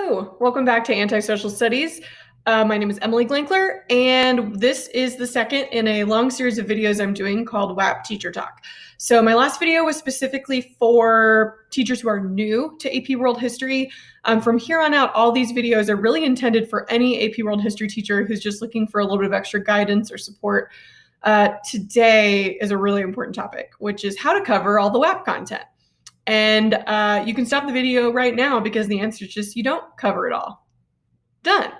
Hello, welcome back to Antisocial Studies. My name is Emily Glankler, and this is the second in a long series of videos I'm doing called WAP Teacher Talk. So my last video was specifically for teachers who are new to AP World History. From here on out, all these videos are really intended for any AP World History teacher who's just looking for a little bit of extra guidance or support. Today is a really important topic, which is how to cover all the WAP content. And you can stop the video right now because the answer is just you don't cover it all. Done.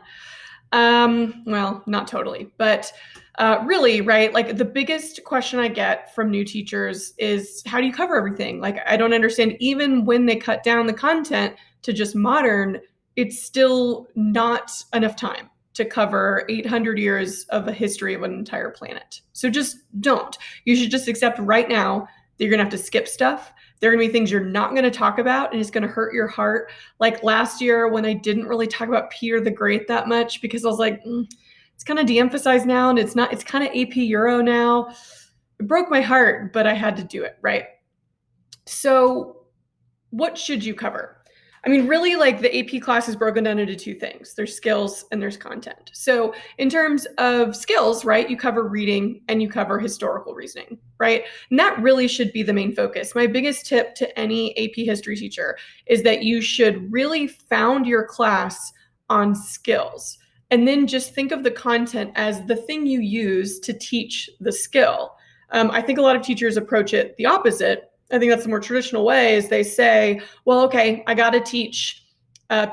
Well, not totally, but really, right? Like the biggest question I get from new teachers is how do you cover everything? Like I don't understand, even when they cut down the content to just modern, it's still not enough time to cover 800 years of a history of an entire planet. So just don't. You should just accept right now that you're gonna have to skip stuff. There are gonna be things you're not gonna talk about, and it's gonna hurt your heart. Like last year when I didn't really talk about Peter the Great that much because I was like, it's kind of de-emphasized now, and it's kind of AP Euro now. It broke my heart, but I had to do it, right? So what should you cover? I mean, really, like the AP class is broken down into two things. There's skills and there's content. So in terms of skills, right, you cover reading and you cover historical reasoning, right? And that really should be the main focus. My biggest tip to any AP history teacher is that you should really found your class on skills. And then just think of the content as the thing you use to teach the skill. I think a lot of teachers approach it the opposite. I think that's the more traditional way is they say, well, okay, I got to teach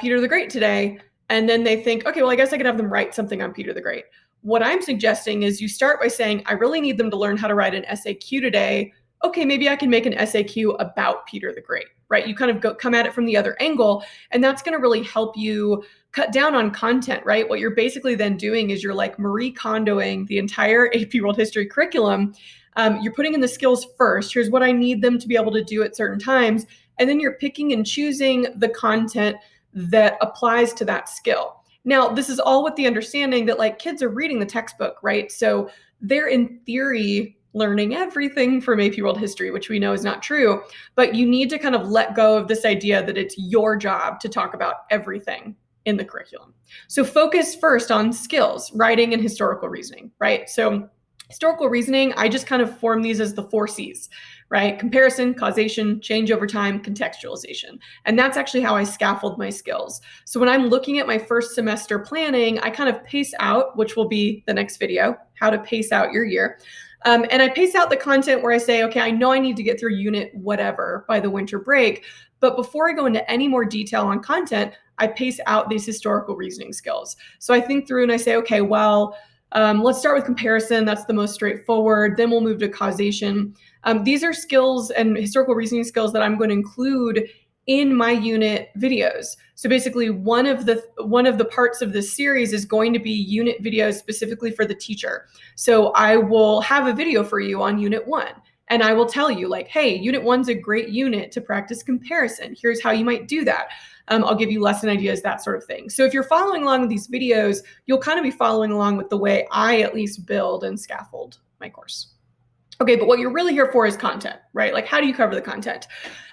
Peter the Great today. And then they think, okay, well, I guess I could have them write something on Peter the Great. What I'm suggesting is you start by saying, I really need them to learn how to write an SAQ today. Okay, maybe I can make an SAQ about Peter the Great, right? You kind of come at it from the other angle, and that's going to really help you cut down on content, right? What you're basically then doing is you're like Marie Kondoing the entire AP World History curriculum. You're putting in the skills first. Here's what I need them to be able to do at certain times. And then you're picking and choosing the content that applies to that skill. Now, this is all with the understanding that like kids are reading the textbook, right? So they're in theory learning everything from AP World History, which we know is not true. But you need to kind of let go of this idea that it's your job to talk about everything in the curriculum. So focus first on skills, writing and historical reasoning, right? So historical reasoning, I just kind of form these as the 4 C's, right? Comparison, causation, change over time, contextualization. And that's actually how I scaffold my skills. So when I'm looking at my first semester planning, I kind of pace out, which will be the next video, how to pace out your year. And I pace out the content where I say, okay, I know I need to get through unit whatever by the winter break. But before I go into any more detail on content, I pace out these historical reasoning skills. So I think through and I say, okay, well, let's start with comparison. That's the most straightforward. Then we'll move to causation. These are skills and historical reasoning skills that I'm going to include in my unit videos. So basically one of the parts of this series is going to be unit videos specifically for the teacher. So I will have a video for you on unit 1. And I will tell you like, hey, unit 1's a great unit to practice comparison. Here's how you might do that. I'll give you lesson ideas, that sort of thing. So if you're following along with these videos, you'll kind of be following along with the way I at least build and scaffold my course. Okay, but what you're really here for is content, right? Like how do you cover the content?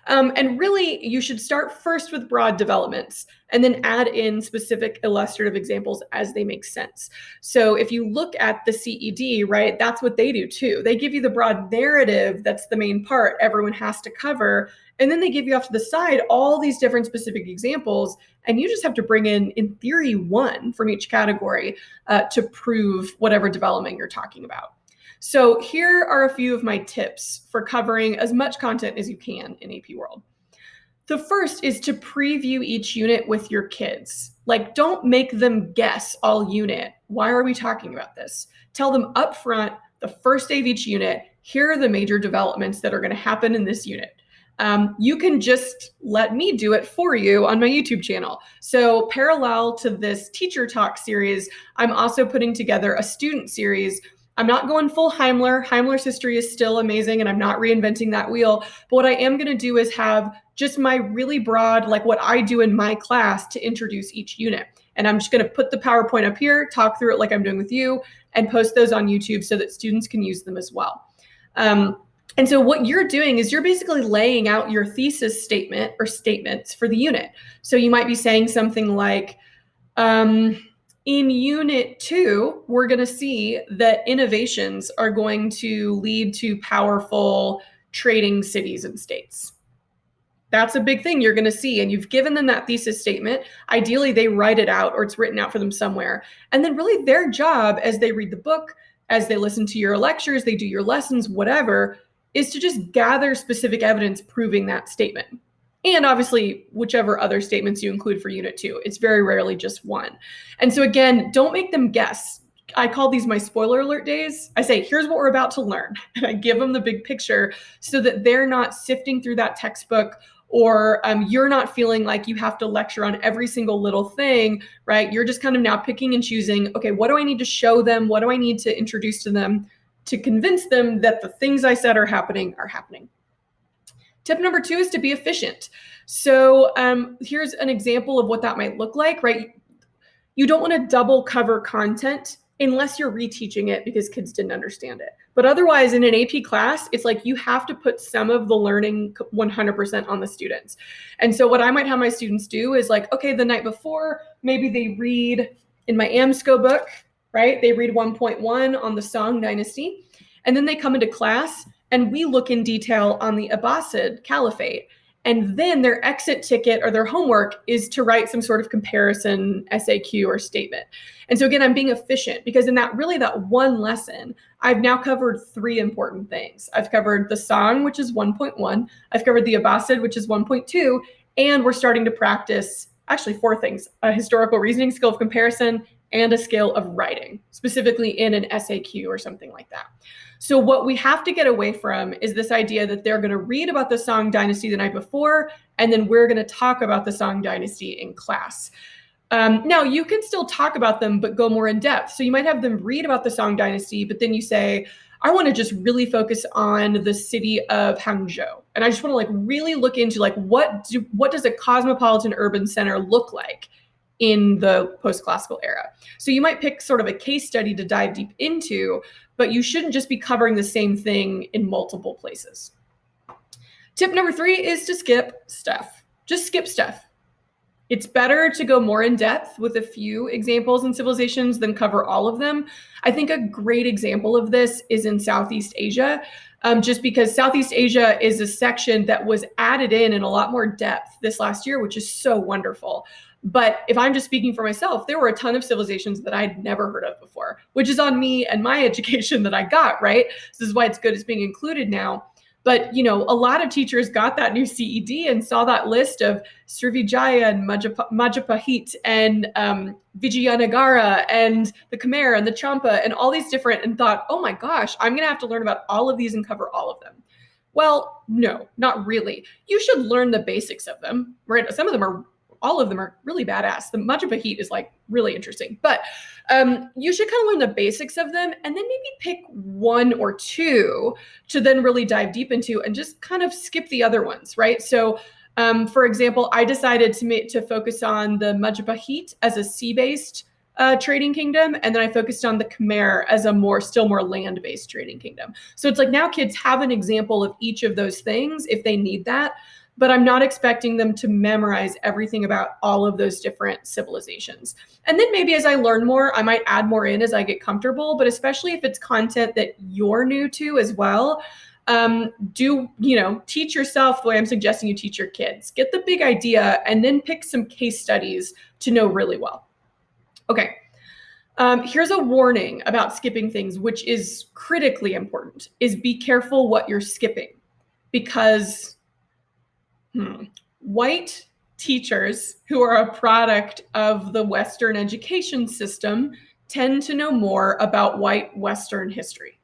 And really, you should start first with broad developments and then add in specific illustrative examples as they make sense. So if you look at the CED, right, that's what they do too. They give you the broad narrative, that's the main part everyone has to cover. And then they give you off to the side all these different specific examples. And you just have to bring in theory, 1 from each category to prove whatever development you're talking about. So here are a few of my tips for covering as much content as you can in AP World. The first is to preview each unit with your kids. Like, don't make them guess all unit. Why are we talking about this? Tell them up front, the first day of each unit, here are the major developments that are going to happen in this unit. You can just let me do it for you on my YouTube channel. So parallel to this teacher talk series, I'm also putting together a student series. I'm not going full Heimler. Heimler's history is still amazing and I'm not reinventing that wheel. But what I am going to do is have just my really broad, like what I do in my class to introduce each unit. And I'm just going to put the PowerPoint up here, talk through it like I'm doing with you, and post those on YouTube so that students can use them as well. And so what you're doing is you're basically laying out your thesis statement or statements for the unit. So you might be saying something like, in Unit 2, we're going to see that innovations are going to lead to powerful trading cities and states. That's a big thing you're going to see. And you've given them that thesis statement. Ideally, they write it out or it's written out for them somewhere. And then really their job as they read the book, as they listen to your lectures, they do your lessons, whatever, is to just gather specific evidence proving that statement. And obviously, whichever other statements you include for Unit 2. It's very rarely just one. And so again, don't make them guess. I call these my spoiler alert days. I say, here's what we're about to learn. And I give them the big picture so that they're not sifting through that textbook, or you're not feeling like you have to lecture on every single little thing, right? You're just kind of now picking and choosing, okay, what do I need to show them? What do I need to introduce to them to convince them that the things I said are happening are happening? Tip number 2 is to be efficient. So here's an example of what that might look like, right? You don't want to double cover content unless you're reteaching it because kids didn't understand it. But otherwise, in an AP class, it's like you have to put some of the learning 100% on the students. And so what I might have my students do is like, okay, the night before, maybe they read in my AMSCO book, right? They read 1.1 on the Song Dynasty. And then they come into class and we look in detail on the Abbasid Caliphate. And then their exit ticket or their homework is to write some sort of comparison SAQ or statement. And so again, I'm being efficient because in that one lesson, I've now covered 3 important things. I've covered the Song, which is 1.1. I've covered the Abbasid, which is 1.2. And we're starting to practice actually 4 things: a historical reasoning skill of comparison and a skill of writing, specifically in an SAQ or something like that. So what we have to get away from is this idea that they're going to read about the Song Dynasty the night before, and then we're going to talk about the Song Dynasty in class. Now, you can still talk about them, but go more in depth. So you might have them read about the Song Dynasty, but then you say, I want to just really focus on the city of Hangzhou. And I just want to like really look into like what does a cosmopolitan urban center look like in the post-classical era. So you might pick sort of a case study to dive deep into, but you shouldn't just be covering the same thing in multiple places. Tip number 3 is to skip stuff. Just skip stuff. It's better to go more in depth with a few examples and civilizations than cover all of them. I think a great example of this is in Southeast Asia, just because Southeast Asia is a section that was added in a lot more depth this last year, which is so wonderful. But if I'm just speaking for myself, there were a ton of civilizations that I'd never heard of before, which is on me and my education that I got, right? This is why it's good it's being included now. But, you know, a lot of teachers got that new CED and saw that list of Srivijaya and Majapahit and Vijayanagara and the Khmer and the Champa and all these different, and thought, oh my gosh, I'm going to have to learn about all of these and cover all of them. Well, no, not really. You should learn the basics of them, right? All of them are really badass. The Majapahit is like really interesting, but you should kind of learn the basics of them and then maybe pick 1 or 2 to then really dive deep into and just kind of skip the other ones, right? So for example, I decided to focus on the Majapahit as a sea-based trading kingdom, and then I focused on the Khmer as a still more land-based trading kingdom. So it's like now kids have an example of each of those things if they need that. But I'm not expecting them to memorize everything about all of those different civilizations. And then maybe as I learn more, I might add more in as I get comfortable, but especially if it's content that you're new to as well, teach yourself the way I'm suggesting you teach your kids. Get the big idea and then pick some case studies to know really well. Okay. Here's a warning about skipping things, which is critically important, is be careful what you're skipping, because white teachers who are a product of the Western education system tend to know more about white Western history.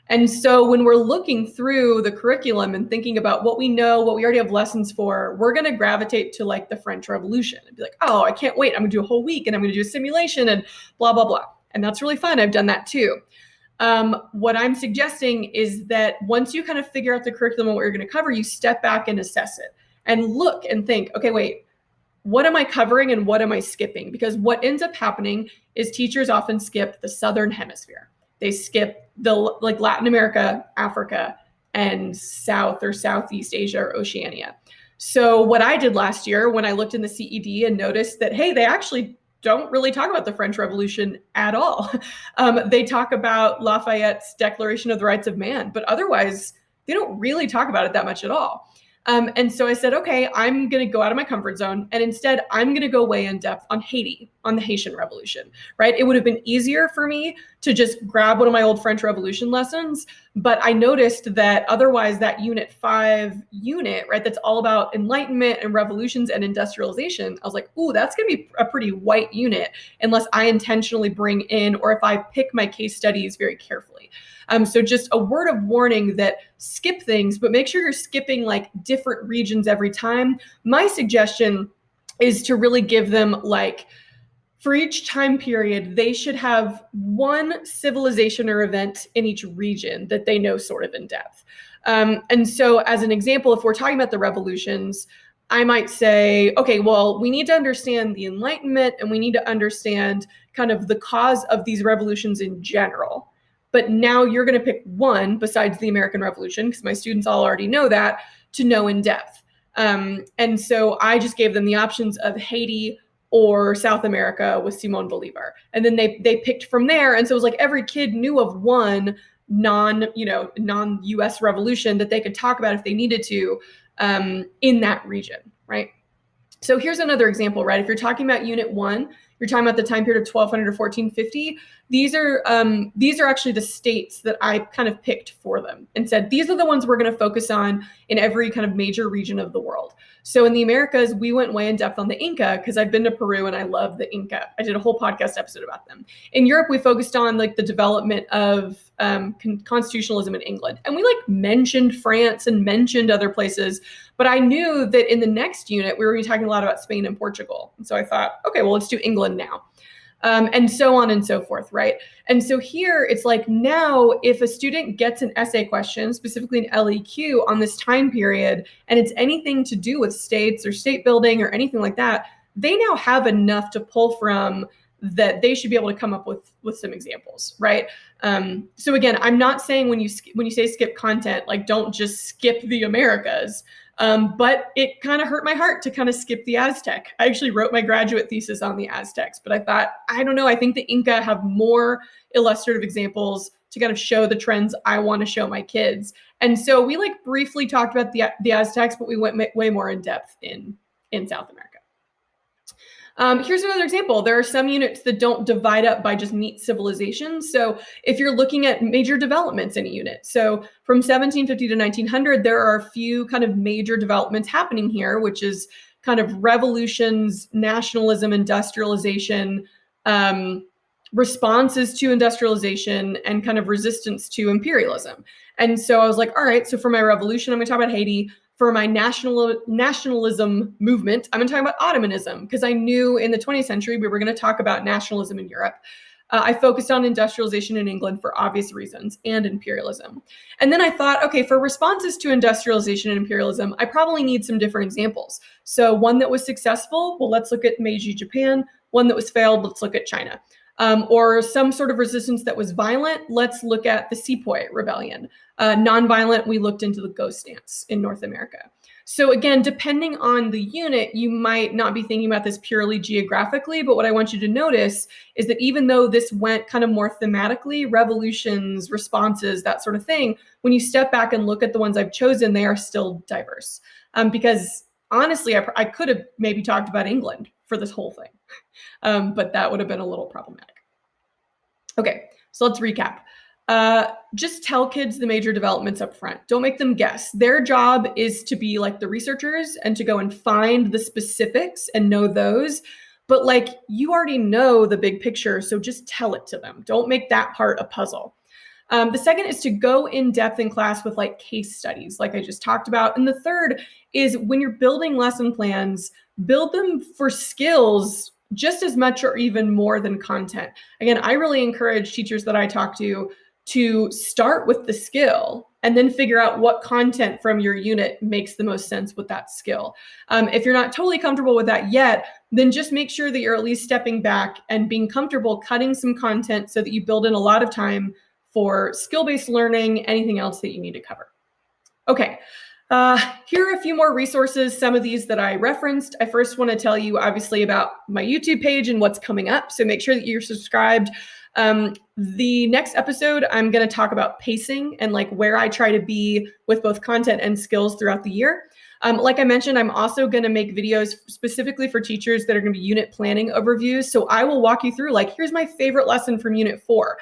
And so when we're looking through the curriculum and thinking about what we know, what we already have lessons for, we're going to gravitate to like the French Revolution and be like, oh, I can't wait. I'm going to do a whole week and I'm going to do a simulation and blah, blah, blah. And that's really fun. I've done that too. What I'm suggesting is that once you kind of figure out the curriculum and what you're going to cover, you step back and assess it and look and think, okay, wait, what am I covering and what am I skipping? Because what ends up happening is teachers often skip the Southern Hemisphere. They skip the Latin America, Africa, and South or Southeast Asia or Oceania. So what I did last year when I looked in the CED and noticed that, hey, they actually don't really talk about the French Revolution at all. They talk about Lafayette's Declaration of the Rights of Man, but otherwise they don't really talk about it that much at all. And so I said, okay, I'm going to go out of my comfort zone. And instead, I'm going to go way in depth on Haiti, on the Haitian Revolution, right? It would have been easier for me to just grab one of my old French Revolution lessons. But I noticed that otherwise that Unit 5 unit, right, that's all about Enlightenment and revolutions and industrialization, I was like, ooh, that's going to be a pretty white unit unless I intentionally bring in, or if I pick my case studies very carefully. So just a word of warning that skip things, but make sure you're skipping like different regions every time. My suggestion is to really give them like, for each time period, they should have one civilization or event in each region that they know sort of in depth. And so as an example, if we're talking about the revolutions, I might say, okay, well, we need to understand the Enlightenment and we need to understand kind of the cause of these revolutions in general. But now you're going to pick one besides the American Revolution, because my students all already know that, to know in depth. And so I just gave them the options of Haiti or South America with Simon Bolivar. And then they picked from there. And so it was like every kid knew of one non-US revolution that they could talk about if they needed to in that region, right? So here's another example, right? If you're talking about Unit 1, you're talking about the time period of 1200 to 1450. These are actually the states that I kind of picked for them and said, these are the ones we're going to focus on in every kind of major region of the world. So in the Americas, we went way in depth on the Inca because I've been to Peru and I love the Inca. I did a whole podcast episode about them. In Europe, we focused on like the development of constitutionalism in England. And we like mentioned France and mentioned other places, but I knew that in the next unit, we were going to be talking a lot about Spain and Portugal. And so I thought, okay, well, let's do England now. And so on and so forth, right? And so here it's like now if a student gets an essay question, specifically an LEQ on this time period, and it's anything to do with states or state building or anything like that, they now have enough to pull from that they should be able to come up with some examples, right? So again, I'm not saying when you say skip content, like don't just skip the Americas. But it kind of hurt my heart to kind of skip the Aztec. I actually wrote my graduate thesis on the Aztecs, but I thought, I don't know, I think the Inca have more illustrative examples to kind of show the trends I want to show my kids. And so we like briefly talked about the Aztecs, but we went way more in depth in South America. Here's another example. There are some units that don't divide up by just neat civilizations. So if you're looking at major developments in a unit, so from 1750 to 1900, there are a few kind of major developments happening here, which is kind of revolutions, nationalism, industrialization, responses to industrialization, and kind of resistance to imperialism. And so I was like, all right, so for my revolution, I'm going to talk about Haiti. For my nationalism movement, I'm going to talk about Ottomanism, because I knew in the 20th century we were going to talk about nationalism in Europe. I focused on industrialization in England for obvious reasons and imperialism. And then I thought, okay, for responses to industrialization and imperialism, I probably need some different examples. So one that was successful, well, let's look at Meiji Japan. One that was failed, let's look at China. Or some sort of resistance that was violent, let's look at the Sepoy Rebellion. Nonviolent, we looked into the Ghost Dance in North America. So again, depending on the unit, you might not be thinking about this purely geographically, but what I want you to notice is that even though this went kind of more thematically, revolutions, responses, that sort of thing, when you step back and look at the ones I've chosen, they are still diverse. Because honestly, I could have maybe talked about England for this whole thing, but that would have been a little problematic. Okay, so let's recap. Just tell kids the major developments up front. Don't make them guess. Their job is to be like the researchers and to go and find the specifics and know those. But like you already know the big picture, so just tell it to them. Don't make that part a puzzle. The second is to go in depth in class with like case studies, like I just talked about. And the third is when you're building lesson plans, build them for skills just as much or even more than content. Again, I really encourage teachers that I talk to start with the skill and then figure out what content from your unit makes the most sense with that skill. If you're not totally comfortable with that yet, then just make sure that you're at least stepping back and being comfortable cutting some content so that you build in a lot of time for skill-based learning, anything else that you need to cover. Okay. Here are a few more resources, some of these that I referenced. I first want to tell you, obviously, about my YouTube page and what's coming up. So make sure that you're subscribed. The next episode, I'm going to talk about pacing and like where I try to be with both content and skills throughout the year. Like I mentioned, I'm also going to make videos specifically for teachers that are going to be unit planning overviews. So I will walk you through like, here's my favorite lesson from Unit 4.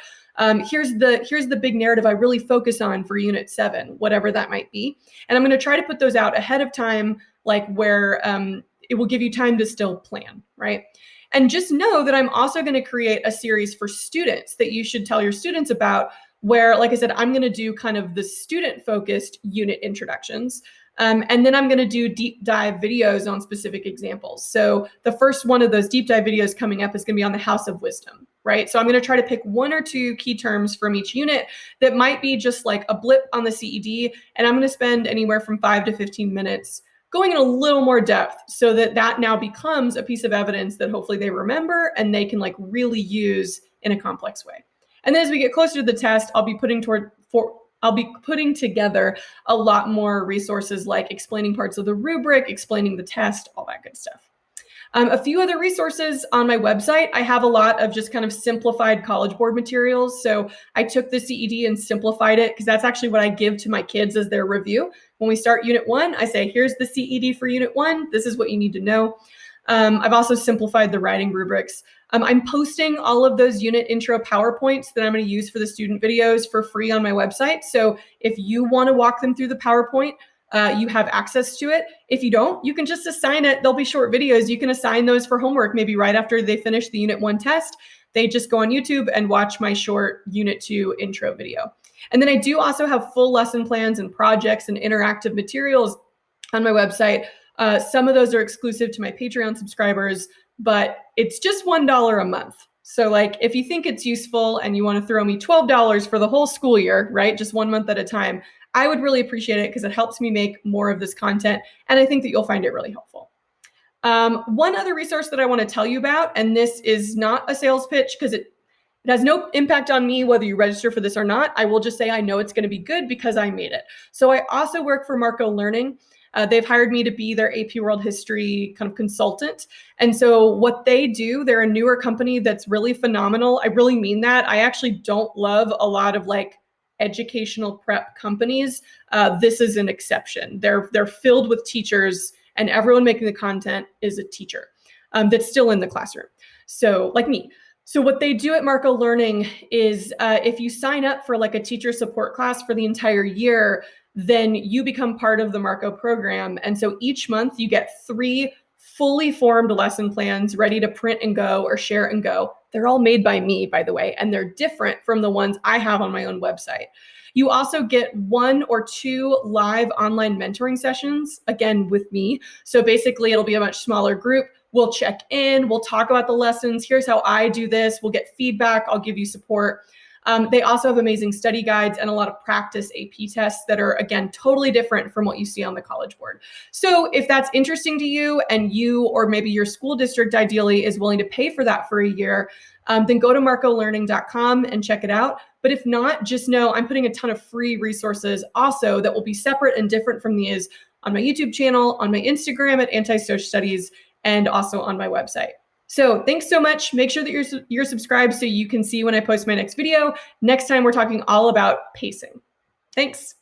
Here's the big narrative I really focus on for Unit 7, whatever that might be. And I'm going to try to put those out ahead of time, like where it will give you time to still plan, right? And just know that I'm also going to create a series for students that you should tell your students about, where, like I said, I'm going to do kind of the student-focused unit introductions. And then I'm going to do deep dive videos on specific examples. So the first one of those deep dive videos coming up is going to be on the House of Wisdom, right? So I'm going to try to pick 1 or 2 key terms from each unit that might be just like a blip on the CED. And I'm going to spend anywhere from 5 to 15 minutes going in a little more depth so that that now becomes a piece of evidence that hopefully they remember and they can like really use in a complex way. And then as we get closer to the test, I'll be putting together a lot more resources like explaining parts of the rubric, explaining the test, all that good stuff. A few other resources on my website. I have a lot of just kind of simplified College Board materials. So I took the CED and simplified it because that's actually what I give to my kids as their review. When we start Unit 1, I say, here's the CED for Unit 1. This is what you need to know. I've also simplified the writing rubrics. I'm posting all of those unit intro PowerPoints that I'm going to use for the student videos for free on my website. So if you want to walk them through the PowerPoint, you have access to it. If you don't, you can just assign it. They'll be short videos. You can assign those for homework, maybe right after they finish the Unit 1 test. They just go on YouTube and watch my short Unit 2 intro video. And then I do also have full lesson plans and projects and interactive materials on my website. Some of those are exclusive to my Patreon subscribers, but it's just $1 a month. So like if you think it's useful and you want to throw me $12 for the whole school year, right? Just 1 month at a time, I would really appreciate it because it helps me make more of this content. And I think that you'll find it really helpful. One other resource that I want to tell you about, and this is not a sales pitch because it has no impact on me whether you register for this or not. I will just say I know it's going to be good because I made it. So I also work for Marco Learning. They've hired me to be their AP World History kind of consultant. And so what they do, they're a newer company that's really phenomenal. I really mean that. I actually don't love a lot of like educational prep companies. This is an exception. They're filled with teachers and everyone making the content is a teacher that's still in the classroom. So like me. So what they do at Marco Learning is if you sign up for like a teacher support class for the entire year, then you become part of the Marco program. And so each month you get 3 fully formed lesson plans ready to print and go or share and go. They're all made by me, by the way, and they're different from the ones I have on my own website. You also get 1 or 2 live online mentoring sessions, again, with me. So basically it'll be a much smaller group. We'll check in, we'll talk about the lessons. Here's how I do this. We'll get feedback. I'll give you support. They also have amazing study guides and a lot of practice AP tests that are, again, totally different from what you see on the College Board. So if that's interesting to you and you or maybe your school district ideally is willing to pay for that for a year, then go to marcolearning.com and check it out. But if not, just know I'm putting a ton of free resources also that will be separate and different from these on my YouTube channel, on my Instagram at Anti-Social Studies, and also on my website. So thanks so much. Make sure that you're subscribed so you can see when I post my next video. Next time, we're talking all about pacing. Thanks.